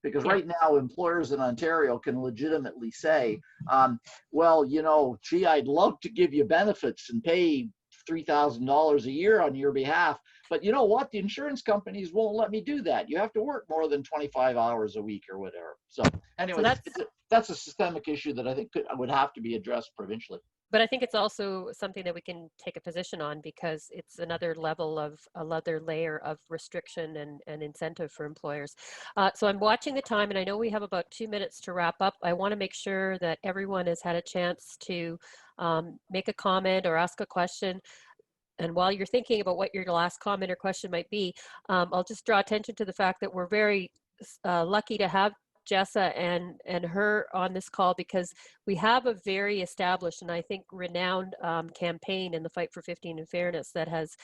because right now employers in Ontario can legitimately say, well, gee, I'd love to give you benefits and pay $3,000 a year on your behalf, but you know what? The insurance companies won't let me do that. You have to work more than 25 hours a week or whatever. So anyway, that's a systemic issue that I think would have to be addressed provincially. But I think it's also something that we can take a position on, because it's another layer of restriction and incentive for employers. So I'm watching the time, and I know we have about 2 minutes to wrap up. I want to make sure that everyone has had a chance to make a comment or ask a question. And while you're thinking about what your last comment or question might be, I'll just draw attention to the fact that we're very lucky to have Jessa and her on this call, because we have a very established and I think renowned campaign in the fight for 15 and fairness that has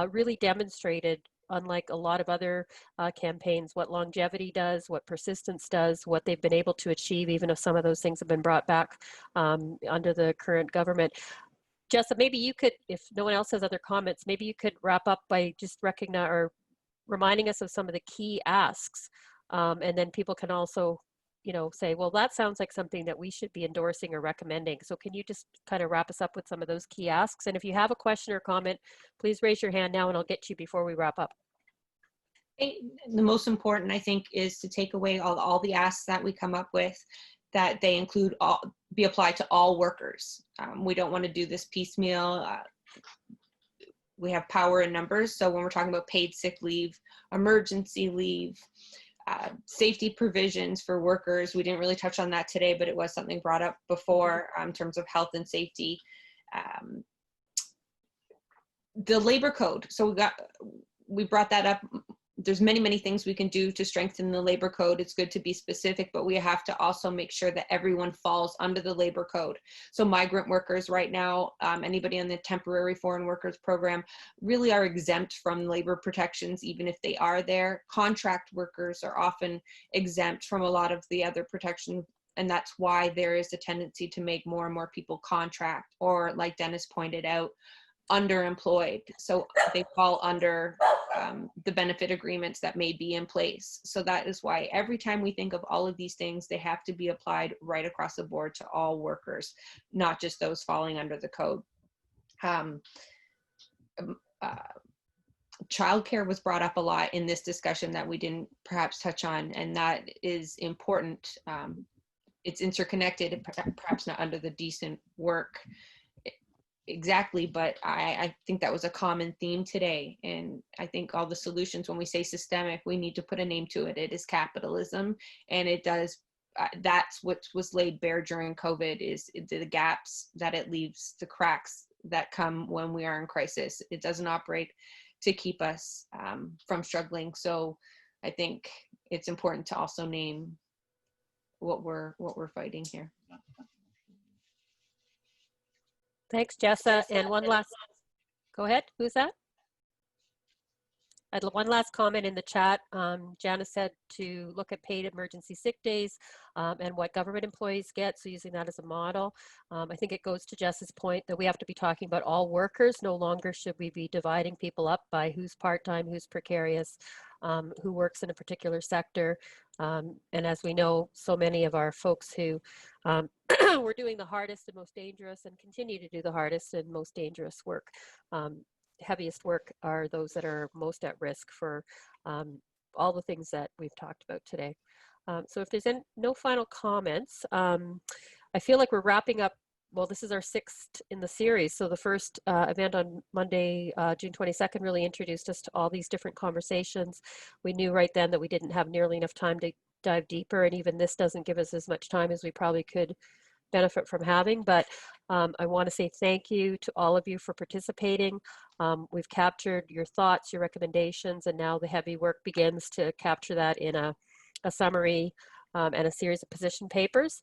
really demonstrated unlike a lot of other campaigns, what longevity does, what persistence does, what they've been able to achieve, even if some of those things have been brought back under the current government. Jessa, maybe you could, if no one else has other comments, maybe you could wrap up by just recognize or reminding us of some of the key asks, and then people can also, you know, say, well, that sounds like something that we should be endorsing or recommending. So can you just kind of wrap us up with some of those key asks? And if you have a question or comment, please raise your hand now and I'll get to you before we wrap up. The most important, I think, is to take away all the asks that we come up with, that they include be applied to all workers. We don't want to do this piecemeal. We have power in numbers. So when we're talking about paid sick leave, emergency leave, safety provisions for workers, we didn't really touch on that today, but it was something brought up before in terms of health and safety. The labor code. So we brought that up. There's many things we can do to strengthen the labor code. It's good to be specific, but we have to also make sure that everyone falls under the labor code. So migrant workers right now, anybody on the temporary foreign workers program, really are exempt from labor protections, even if they are there. Contract workers are often exempt from a lot of the other protections, and that's why there is a tendency to make more and more people contract, or like Dennis pointed out, underemployed. So they fall under the benefit agreements that may be in place. So that is why every time we think of all of these things, they have to be applied right across the board to all workers, not just those falling under the code. Childcare was brought up a lot in this discussion that we didn't perhaps touch on, and that is important. It's interconnected, perhaps not under the decent work exactly, but I think that was a common theme today. And I think all the solutions, when we say systemic, we need to put a name to it. It is capitalism, and it does, that's what was laid bare during COVID, is the gaps that it leaves, the cracks that come when we are in crisis. It doesn't operate to keep us from struggling. So I think it's important to also name what we're fighting here. Thanks, Jessa. And one last, go ahead, who's that? I had one last comment in the chat. Janice said to look at paid emergency sick days and what government employees get, so using that as a model. I think it goes to Jess's point that we have to be talking about all workers. No longer should we be dividing people up by who's part-time, who's precarious, who works in a particular sector. And as we know, so many of our folks who were doing the hardest and most dangerous and continue to do the hardest and most dangerous work, heaviest work, are those that are most at risk for all the things that we've talked about today. So if there's no final comments, I feel like we're wrapping up. Well, this is our 6th in the series. So the first event on Monday, June 22nd, really introduced us to all these different conversations. We knew right then that we didn't have nearly enough time to dive deeper, and even this doesn't give us as much time as we probably could benefit from having. But I want to say thank you to all of you for participating. We've captured your thoughts, your recommendations, and now the heavy work begins to capture that in a summary and a series of position papers.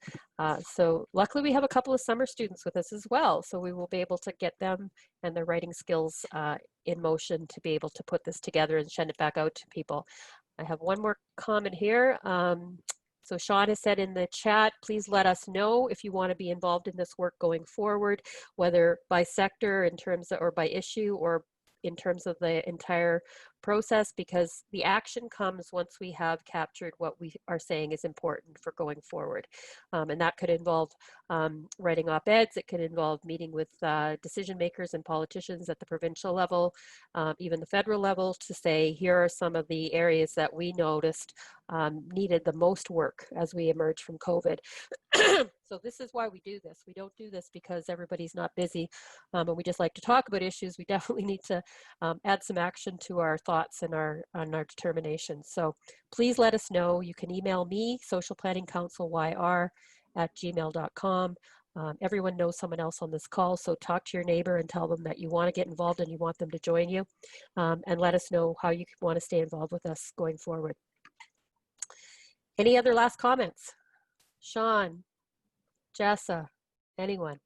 So luckily we have a couple of summer students with us as well, so we will be able to get them and their writing skills in motion to be able to put this together and send it back out to people. I have one more comment here. So Sean has said in the chat, please let us know if you want to be involved in this work going forward, whether by sector in terms of, or by issue, or in terms of the entire process, because the action comes once we have captured what we are saying is important for going forward. And that could involve writing op-eds, it could involve meeting with decision makers and politicians at the provincial level, even the federal level, to say, here are some of the areas that we noticed needed the most work as we emerge from COVID. So this is why we do this. We don't do this because everybody's not busy and we just like to talk about issues. We definitely need to add some action to our thoughts and our determinations. So please let us know. You can email me, socialplanningcouncilYR@gmail.com. Everyone knows someone else on this call, so talk to your neighbor and tell them that you want to get involved and you want them to join you, and let us know how you want to stay involved with us going forward. Any other last comments? Sean, Jessa, anyone?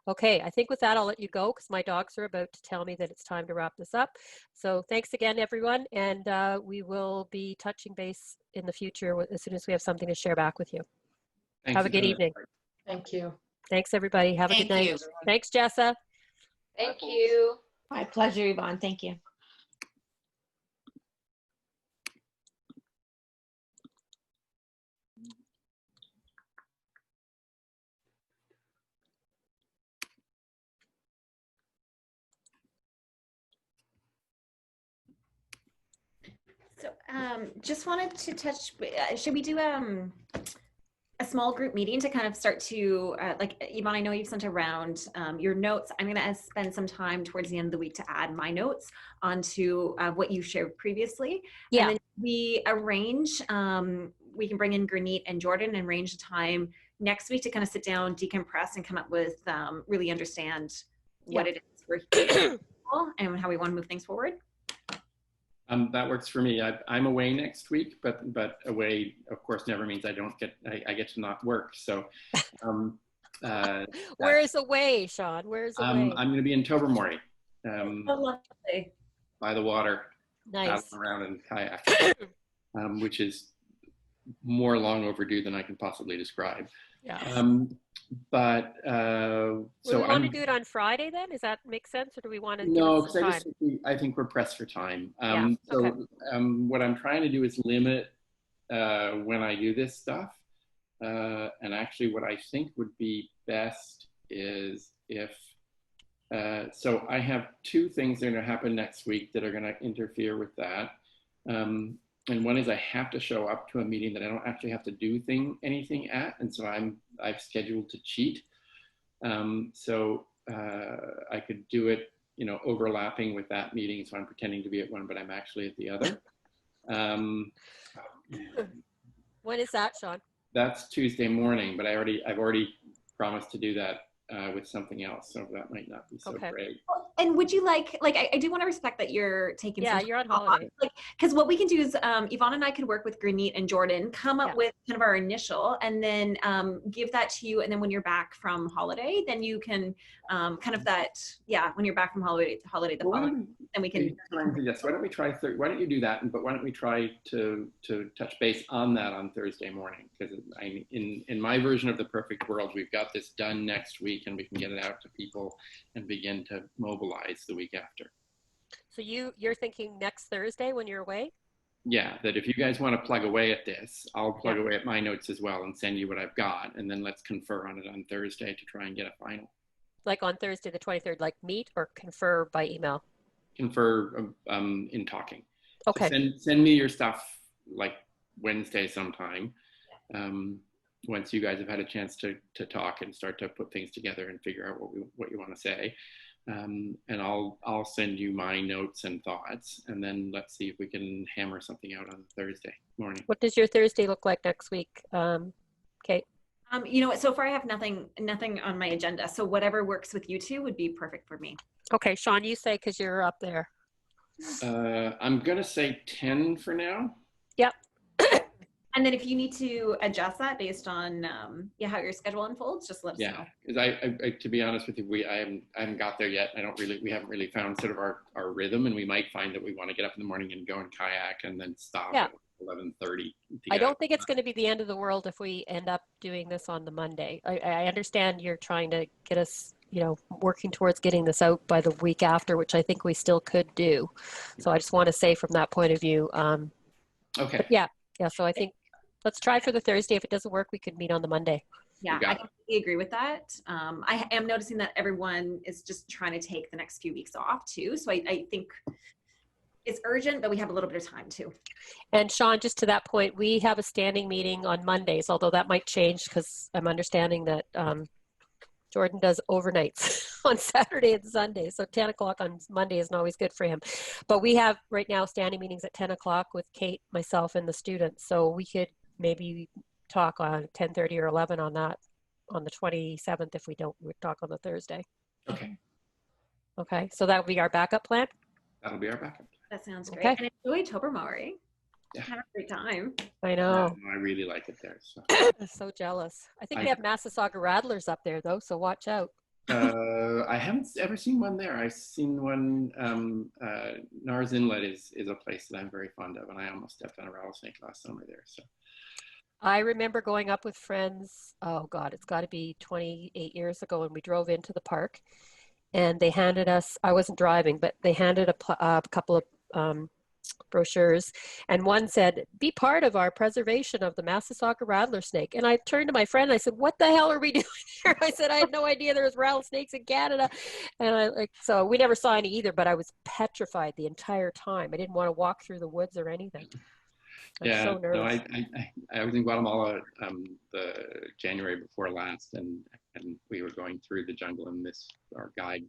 Okay, I think with that, I'll let you go because my dogs are about to tell me that it's time to wrap this up. So thanks again, everyone. And we will be touching base in the future as soon as we have something to share back with you. Thanks Have a good again. evening. Thank you. Thanks, everybody. Have a good night. you. Thanks, Jessa. Thank you. My pleasure, Yvonne. Thank you. So just wanted to touch, should we do a small group meeting to kind of start to, like Yvonne, I know you've sent around your notes. I'm gonna spend some time towards the end of the week to add my notes onto what you shared previously. Yeah. And then we arrange, we can bring in Granit and Jordan and arrange a time next week to kind of sit down, decompress, and come up with, really understand what it is we're here for and how we want to move things forward. That works for me. I'm away next week, but away, of course, never means I get to not work. So, Where is away, Sean? Where is away? I'm going to be in Tobermory, Lovely. by the water, Nice. paddling around in kayak, which is more long overdue than I can possibly describe. Yeah. But Will so we want to I'm do it on Friday then? Does that make sense, or do we want to? no, give us some because I think we're pressed for time. Yeah, okay. What I'm trying to do is limit when I do this stuff. And actually, what I think would be best is if. So I have two things that are going to happen next week that are going to interfere with that. And one is I have to show up to a meeting that I don't actually have to do anything at, and so I've scheduled to cheat. So I could do it, overlapping with that meeting. So I'm pretending to be at one, but I'm actually at the other. When is that, Sean? That's Tuesday morning, but I've already promised to do that with something else, so that might not be so great. And would you like I do want to respect that you're taking some you're on time off. holiday. Because what we can do is Yvonne and I could work with Granit and Jordan, come up with kind of our initial, and then give that to you. And then when you're back from holiday, then you can kind of that, when you're back from holiday the following, then we can. Yes, why don't we try? Why don't you do that? But why don't we try to touch base on that on Thursday morning? Because in my version of the perfect world, we've got this done next week, and we can get it out to people and begin to mobilize the week after. So you're thinking next Thursday when you're away? Yeah, that if you guys want to plug away at this, I'll plug away at my notes as well and send you what I've got, and then let's confer on it on Thursday to try and get a final. Like on Thursday the 23rd, like meet or confer by email? Confer in talking. Okay. So send me your stuff like Wednesday sometime. Once you guys have had a chance to talk and start to put things together and figure out what you want to say. And I'll send you my notes and thoughts, and then let's see if we can hammer something out on Thursday morning. What does your Thursday look like next week, Kate? You know what? So far, I have nothing on my agenda. So whatever works with you two would be perfect for me. Okay, Sean, you say because you're up there. I'm gonna say 10 for now. Yep. And then if you need to adjust that based on how your schedule unfolds, just let us know. Yeah, because I to be honest with you, I haven't got there yet. We haven't really found sort of our rhythm, and we might find that we want to get up in the morning and go and kayak and then stop at 11:30. I don't think it's going to be the end of the world if we end up doing this on the Monday. I understand you're trying to get us, working towards getting this out by the week after, which I think we still could do. So I just want to say from that point of view. Okay. Yeah. So I think let's try for the Thursday. If it doesn't work, we could meet on the Monday. Yeah, I completely agree with that. I am noticing that everyone is just trying to take the next few weeks off too. So I think it's urgent, but we have a little bit of time too. And Sean, just to that point, we have a standing meeting on Mondays, although that might change because I'm understanding that Jordan does overnights on Saturday and Sunday. So 10 o'clock on Monday isn't always good for him. But we have right now standing meetings at 10 o'clock with Kate, myself, and the students. So we could maybe talk on 10:30 or 11 on that on the 27th if we talk on the Thursday. Okay, so that would be our backup plan? That'll be our backup. That sounds great. Okay. And enjoy Tobermory. Have a great time. I know. I really like it there. So. So jealous. I think we have Massasauga Rattlers up there though, so watch out. I haven't ever seen one there. I've seen one. Nars Inlet is a place that I'm very fond of, and I almost stepped on a rattlesnake last summer there. So I remember going up with friends, oh God, it's got to be 28 years ago, and we drove into the park and they handed us, I wasn't driving, but they handed a couple of brochures, and one said, be part of our preservation of the Massasauga rattler snake. And I turned to my friend and I said, what the hell are we doing here? I said, I had no idea there was rattlesnakes in Canada. And so we never saw any either, but I was petrified the entire time. I didn't want to walk through the woods or anything. yeah, so nervous. No, I was in Guatemala the January before last, and we were going through the jungle, and our guide,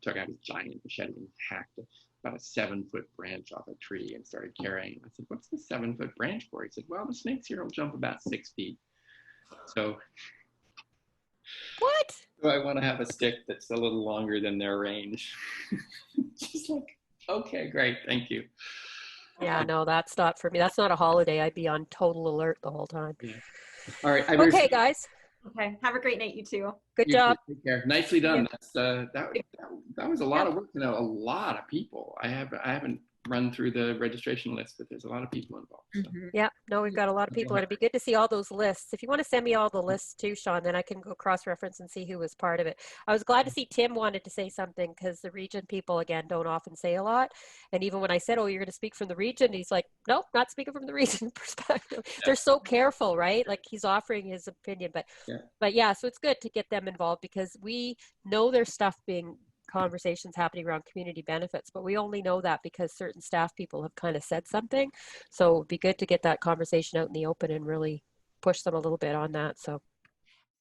took out his giant machete and hacked about a 7-foot branch off a tree and started carrying it. I said, what's the 7-foot branch for? He said, well, the snakes here will jump about 6 feet. So what? Do I want to have a stick that's a little longer than their range? Just like, okay, great, thank you. Yeah, no, that's not for me. That's not a holiday. I'd be on total alert the whole time. Yeah. All right. Okay, guys. Okay. Have a great night, you two. Good job. Take care. Nicely done. Yeah. That was a lot of work. A lot of people. I haven't run through the registration list, but there's a lot of people involved. So. Yeah, no, we've got a lot of people, and it'd be good to see all those lists. If you want to send me all the lists too, Sean, then I can go cross-reference and see who was part of it. I was glad to see Tim wanted to say something, because the region people, again, don't often say a lot. And even when I said, oh, you're going to speak from the region, he's like, nope, not speaking from the region perspective. Yeah. They're so careful, right? Like, he's offering his opinion. But yeah, so it's good to get them involved, because we know there's stuff being conversations happening around community benefits, but we only know that because certain staff people have kind of said something. So it'd be good to get that conversation out in the open and really push them a little bit on that. So